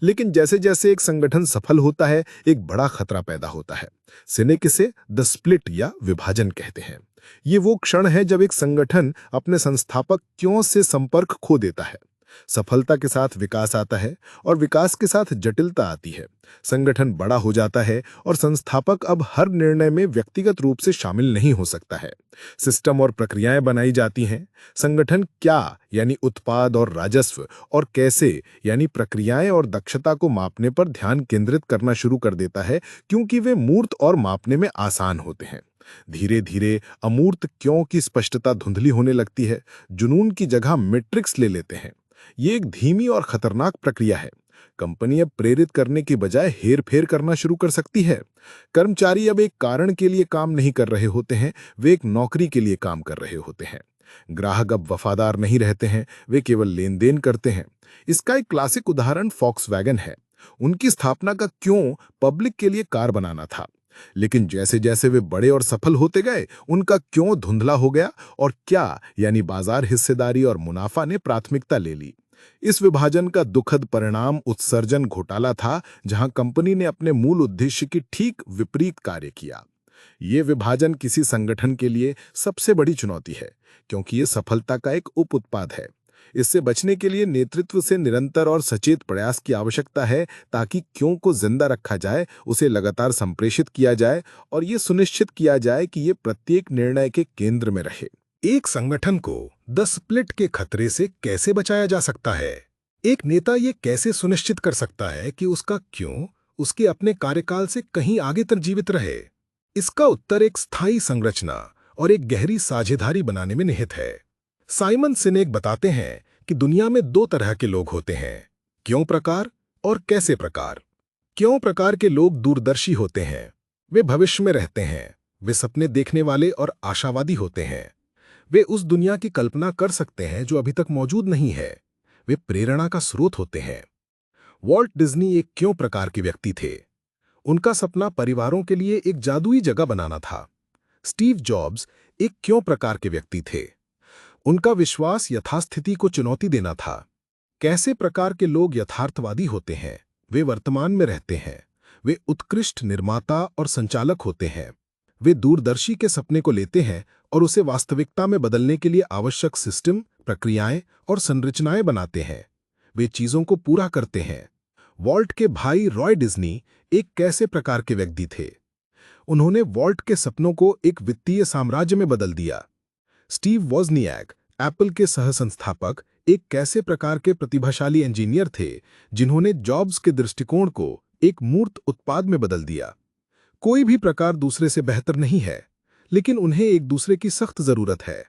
लेकिन जैसे जैसे एक संगठन सफल होता है, एक बड़ा खतरा पैदा होता है। सिनेक इसे द स्प्लिट या विभाजन कहते हैं। ये वो क्षण है जब एक संगठन अपने संस्थापक क्यों से संपर्क खो देता है। सफलता के साथ विकास आता है और विकास के साथ जटिलता आती है। संगठन बड़ा हो जाता है और संस्थापक अब हर निर्णय में व्यक्तिगत रूप से शामिल नहीं हो सकता है। सिस्टम और प्रक्रियाएं बनाई जाती हैं। संगठन क्या यानी उत्पाद और राजस्व और कैसे यानी प्रक्रियाएं और दक्षता को मापने पर ध्यान केंद्रित करना शुरू कर देता है, क्योंकि वे मूर्त और मापने में आसान होते हैं। धीरे धीरे अमूर्त क्यों की स्पष्टता धुंधली होने लगती है। जुनून की जगह मैट्रिक्स ले लेते हैं। ये एक धीमी और खतरनाक प्रक्रिया है। कंपनी अब प्रेरित करने की बजाय हेरफेर करना शुरू कर सकती है। कर्मचारी अब एक कारण के लिए काम नहीं कर रहे होते हैं, वे एक नौकरी के लिए काम कर रहे होते हैं। ग्राहक अब वफादार नहीं रहते हैं, वे केवल लेन देन करते हैं। इसका एक क्लासिक उदाहरण फॉक्सवैगन है। उनकी स्थापना का क्यों पब्लिक के लिए कार बनाना था, लेकिन जैसे जैसे वे बड़े और सफल होते गए, उनका क्यों धुंधला हो गया और क्या यानी बाजार हिस्सेदारी और मुनाफा ने प्राथमिकता ले ली। इस विभाजन का दुखद परिणाम उत्सर्जन घोटाला था, जहां कंपनी ने अपने मूल उद्देश्य की ठीक विपरीत कार्य किया। ये विभाजन किसी संगठन के लिए सबसे बड़ी चुनौती है, क्योंकि ये सफलता का एक उप उत्पाद है। इससे बचने के लिए नेतृत्व से निरंतर और सचेत प्रयास की आवश्यकता है, ताकि क्यों को जिंदा रखा जाए, उसे लगातार संप्रेषित किया जाए और ये सुनिश्चित किया जाए कि ये प्रत्येक निर्णय के केंद्र में रहे। एक संगठन को द स्प्लिट के खतरे से कैसे बचाया जा सकता है? एक नेता ये कैसे सुनिश्चित कर सकता है कि उसका क्यों उसके अपने कार्यकाल से कहीं आगे तक जीवित रहे? इसका उत्तर एक स्थायी संरचना और एक गहरी साझेदारी बनाने में निहित है। साइमन सिनेक बताते हैं कि दुनिया में दो तरह के लोग होते हैं, क्यों प्रकार और कैसे प्रकार। क्यों प्रकार के लोग दूरदर्शी होते हैं, वे भविष्य में रहते हैं, वे सपने देखने वाले और आशावादी होते हैं। वे उस दुनिया की कल्पना कर सकते हैं जो अभी तक मौजूद नहीं है। वे प्रेरणा का स्रोत होते हैं। वॉल्ट डिज्नी एक क्यों प्रकार के व्यक्ति थे। उनका सपना परिवारों के लिए एक जादुई जगह बनाना था। स्टीव जॉब्स एक क्यों प्रकार के व्यक्ति थे। उनका विश्वास यथास्थिति को चुनौती देना था। कैसे प्रकार के लोग यथार्थवादी होते हैं, वे वर्तमान में रहते हैं। वे उत्कृष्ट निर्माता और संचालक होते हैं। वे दूरदर्शी के सपने को लेते हैं और उसे वास्तविकता में बदलने के लिए आवश्यक सिस्टम, प्रक्रियाएं और संरचनाएं बनाते हैं। वे चीजों को पूरा करते हैं। वॉल्ट के भाई रॉय डिज्नी एक कैसे प्रकार के व्यक्ति थे। उन्होंने वॉल्ट के सपनों को एक वित्तीय साम्राज्य में बदल दिया। स्टीव वॉज़नियाक, एप्पल के सहसंस्थापक, एक कैसे प्रकार के प्रतिभाशाली इंजीनियर थे जिन्होंने जॉब्स के दृष्टिकोण को एक मूर्त उत्पाद में बदल दिया। कोई भी प्रकार दूसरे से बेहतर नहीं है, लेकिन उन्हें एक दूसरे की सख्त जरूरत है।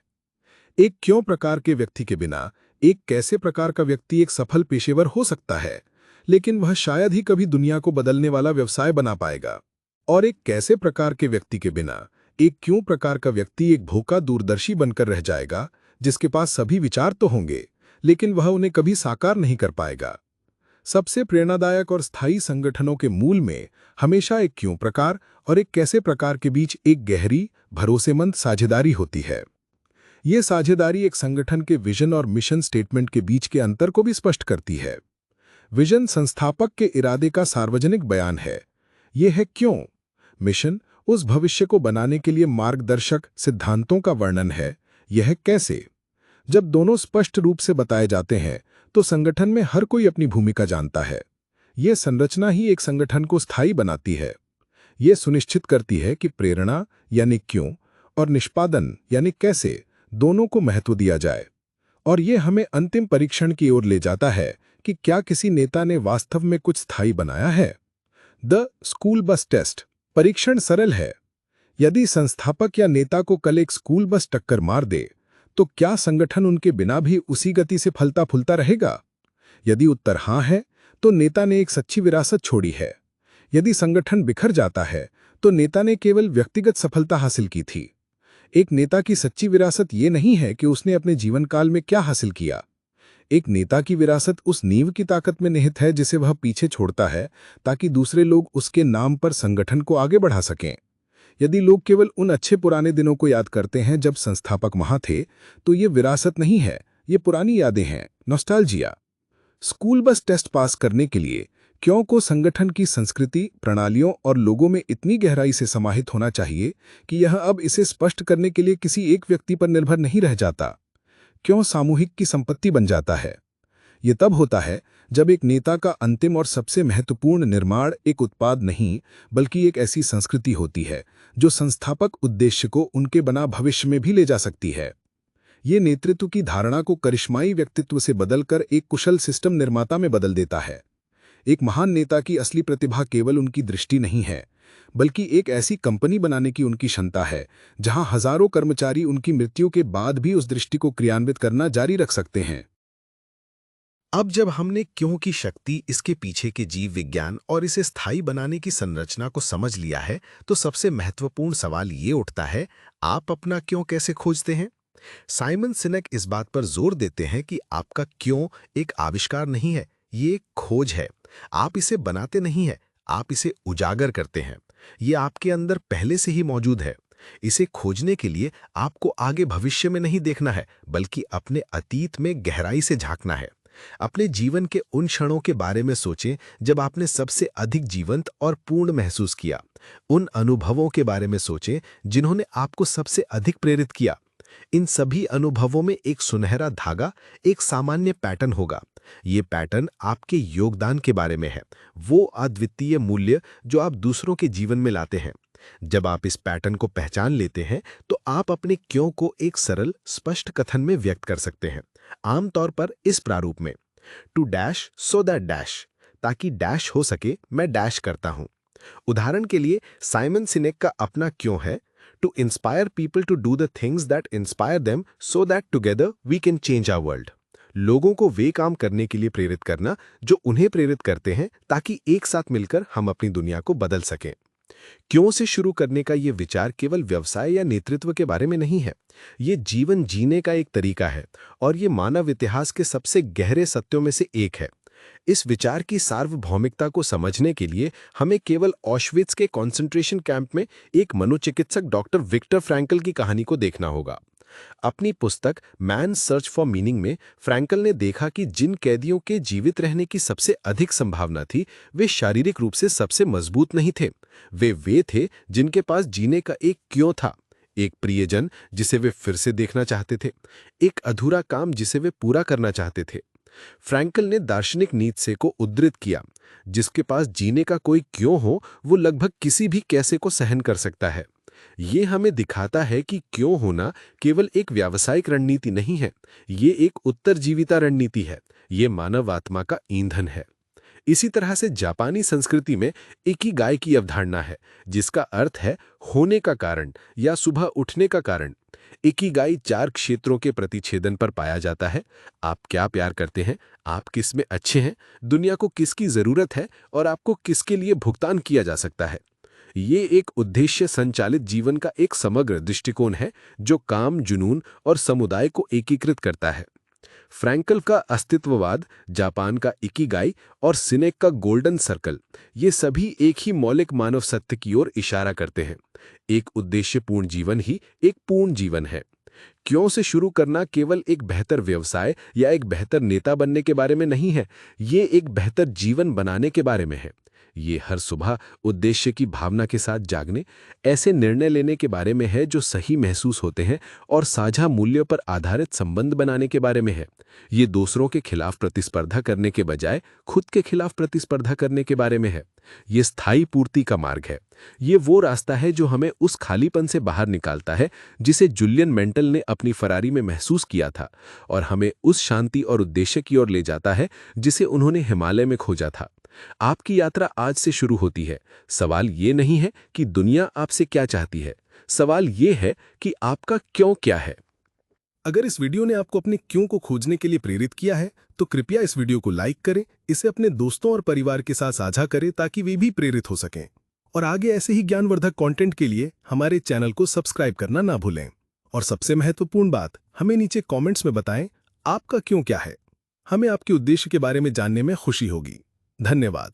एक क्यों प्रकार के व्यक्ति के बिना एक कैसे प्रकार का व्यक्ति एक सफल पेशेवर हो सकता है, लेकिन वह शायद ही कभी दुनिया को बदलने वाला व्यवसाय बना पाएगा। और एक कैसे प्रकार के व्यक्ति के बिना एक क्यों प्रकार का व्यक्ति एक भूखा दूरदर्शी बनकर रह जाएगा, जिसके पास सभी विचार तो होंगे, लेकिन वह उन्हें कभी साकार नहीं कर पाएगा। सबसे प्रेरणादायक और स्थायी संगठनों के मूल में हमेशा एक क्यों प्रकार और एक कैसे प्रकार के बीच एक गहरी, भरोसेमंद साझेदारी होती है। ये साझेदारी एक संगठन के विजन और मिशन स्टेटमेंट के बीच के अंतर को भी स्पष्ट करती है। विजन संस्थापक के इरादे का सार्वजनिक बयान है, यह है क्यों। मिशन उस भविष्य को बनाने के लिए मार्गदर्शक सिद्धांतों का वर्णन है, यह है कैसे। जब दोनों स्पष्ट रूप से बताए जाते हैं तो संगठन में हर कोई अपनी भूमिका जानता है। यह संरचना ही एक संगठन को स्थायी बनाती है। यह सुनिश्चित करती है कि प्रेरणा यानी क्यों और निष्पादन यानी कैसे दोनों को महत्व दिया जाए। और यह हमें अंतिम परीक्षण की ओर ले जाता है कि क्या किसी नेता ने वास्तव में कुछ स्थायी बनाया है। द स्कूल बस टेस्ट परीक्षण सरल है। यदि संस्थापक या नेता को कल एक स्कूल बस टक्कर मार दे, तो क्या संगठन उनके बिना भी उसी गति से फलता फूलता रहेगा? यदि उत्तर हां है, तो नेता ने एक सच्ची विरासत छोड़ी है। यदि संगठन बिखर जाता है, तो नेता ने केवल व्यक्तिगत सफलता हासिल की थी। एक नेता की सच्ची विरासत ये नहीं है कि उसने अपने जीवन काल में क्या हासिल किया। एक नेता की विरासत उस नींव की ताकत में निहित है जिसे वह पीछे छोड़ता है, ताकि दूसरे लोग उसके नाम पर संगठन को आगे बढ़ा सकें। यदि लोग केवल उन अच्छे पुराने दिनों को याद करते हैं जब संस्थापक वहां थे, तो ये विरासत नहीं है, ये पुरानी यादें हैं, नॉस्टैल्जिया। स्कूल बस टेस्ट पास करने के लिए क्यों को संगठन की संस्कृति, प्रणालियों और लोगों में इतनी गहराई से समाहित होना चाहिए कि यह अब इसे स्पष्ट करने के लिए किसी एक व्यक्ति पर निर्भर नहीं रह जाता। क्यों सामूहिक की संपत्ति बन जाता है? ये तब होता है जब एक नेता का अंतिम और सबसे महत्वपूर्ण निर्माण एक उत्पाद नहीं, बल्कि एक ऐसी संस्कृति होती है जो संस्थापक उद्देश्य को उनके बना भविष्य में भी ले जा सकती है। ये नेतृत्व की धारणा को करिश्माई व्यक्तित्व से बदलकर एक कुशल सिस्टम निर्माता में बदल देता है। एक महान नेता की असली प्रतिभा केवल उनकी दृष्टि नहीं है, बल्कि एक ऐसी कंपनी बनाने की उनकी क्षमता है जहां हजारों कर्मचारी उनकी मृत्यु के बाद भी उस दृष्टि को क्रियान्वित करना जारी रख सकते हैं। अब जब हमने क्यों की शक्ति, इसके पीछे के जीव विज्ञान और इसे स्थायी बनाने की संरचना को समझ लिया है, तो सबसे महत्वपूर्ण सवाल ये उठता है, आप अपना क्यों कैसे खोजते हैं? साइमन सिनेक इस बात पर जोर देते हैं कि आपका क्यों एक आविष्कार नहीं है, ये एक खोज है। आप इसे बनाते नहीं हैं, आप इसे उजागर करते हैं। ये आपके अंदर पहले से ही मौजूद है। इसे खोजने के लिए आपको आगे भविष्य में नहीं देखना है, बल्कि अपने अतीत में गहराई से झांकना है। अपने जीवन के उन क्षणों के बारे में सोचें जब आपने सबसे अधिक जीवंत और पूर्ण महसूस किया। उन अनुभवों के बारे में सोचें जिन्होंने आपको सबसे अधिक प्रेरित किया। इन सभी अनुभवों में एक सुनहरा धागा, एक सामान्य पैटर्न होगा। ये पैटर्न आपके योगदान के बारे में है, वो अद्वितीय मूल्य जो आप दूसरों के जीवन में लाते हैं। जब आप इस पैटर्न को पहचान लेते हैं, तो आप अपने क्यों को एक सरल, स्पष्ट कथन में व्यक्त कर सकते हैं। आमतौर पर इस प्रारूप में, to dash so that dash, ताकि डैश हो सके मैं डैश करता हूं। उदाहरण के लिए साइमन सिनेक का अपना क्यों है, to inspire people to do the things that inspire them so that together we can change our world. लोगों को वे काम करने के लिए प्रेरित करना जो उन्हें प्रेरित करते हैं, ताकि एक साथ मिलकर हम अपनी दुनिया को बदल सकें। क्यों से शुरू करने का ये विचार केवल व्यवसाय या नेतृत्व के बारे में नहीं है, ये जीवन जीने का एक तरीका है और ये मानव इतिहास के सबसे गहरे सत्यों में से एक है। इस विचार की सार्वभौमिकता को समझने के लिए हमें केवल ऑश्विट्ज के कॉन्सेंट्रेशन कैंप में एक मनोचिकित्सक डॉक्टर विक्टर फ्रैंकल की कहानी को देखना होगा। अपनी पुस्तक मैन सर्च फॉर मीनिंग में फ्रैंकल ने देखा कि जिन कैदियों के जीवित रहने की सबसे अधिक संभावना थी, वे शारीरिक रूप से सबसे मजबूत नहीं थे। वे थे जिनके पास जीने का एक क्यों था, एक प्रियजन जिसे वे फिर से देखना चाहते थे, एक अधूरा काम जिसे वे पूरा करना चाहते थे। फ्रैंकल ने दार्शनिक नीत्शे को उद्धृत किया, जिसके पास जीने का कोई क्यों हो, वो लगभग किसी भी कैसे को सहन कर सकता है। ये हमें दिखाता है कि क्यों होना केवल एक व्यावसायिक रणनीति नहीं है, ये एक उत्तरजीविता रणनीति है, ये मानव आत्मा का ईंधन है। इसी तरह से जापानी संस्कृति में इकिगाई की अवधारणा है, जिसका अर्थ है होने का कारण या सुबह उठने का कारण। इकिगाई 4 क्षेत्रों के प्रतिच्छेदन पर पाया जाता है। आप क्या प्यार करते हैं, आप किस में अच्छे हैं, दुनिया को किसकी जरूरत है और आपको किसके लिए भुगतान किया जा सकता है। ये एक उद्देश्य संचालित जीवन का एक समग्र दृष्टिकोण है जो काम, जुनून और समुदाय को एकीकृत करता है। फ्रैंकल का अस्तित्ववाद, जापान का इकिगाई और सिनेक का गोल्डन सर्कल, ये सभी एक ही मौलिक मानव सत्य की ओर इशारा करते हैं। एक उद्देश्यपूर्ण जीवन ही एक पूर्ण जीवन है। क्यों से शुरू करना केवल एक बेहतर व्यवसाय या एक बेहतर नेता बनने के बारे में नहीं है, ये एक बेहतर जीवन बनाने के बारे में है। ये हर सुबह उद्देश्य की भावना के साथ जागने, ऐसे निर्णय लेने के बारे में है जो सही महसूस होते हैं और साझा मूल्यों पर आधारित संबंध बनाने के बारे में है। ये दूसरों के खिलाफ प्रतिस्पर्धा करने के बजाय खुद के खिलाफ प्रतिस्पर्धा करने के बारे में है। ये स्थायी पूर्ति का मार्ग है। ये वो रास्ता है जो हमें उस खालीपन से बाहर निकालता है जिसे जूलियन मेंटल ने अपनी फरारी में महसूस किया था, और हमें उस शांति और उद्देश्य की ओर ले जाता है जिसे उन्होंने हिमालय में खोजा था। आपकी यात्रा आज से शुरू होती है। सवाल ये नहीं है कि दुनिया आपसे क्या चाहती है, सवाल ये है कि आपका क्यों क्या है। अगर इस वीडियो ने आपको अपने क्यों को खोजने के लिए प्रेरित किया है, तो कृपया इस वीडियो को लाइक करें, इसे अपने दोस्तों और परिवार के साथ साझा करें ताकि वे भी प्रेरित हो सकें। और आगे ऐसे ही ज्ञानवर्धक कंटेंट के लिए हमारे चैनल को सब्सक्राइब करना ना भूलें। और सबसे महत्वपूर्ण बात, हमें नीचे कमेंट्स में बताएं आपका क्यों क्या है। हमें आपके उद्देश्य के बारे में जानने में खुशी होगी। धन्यवाद।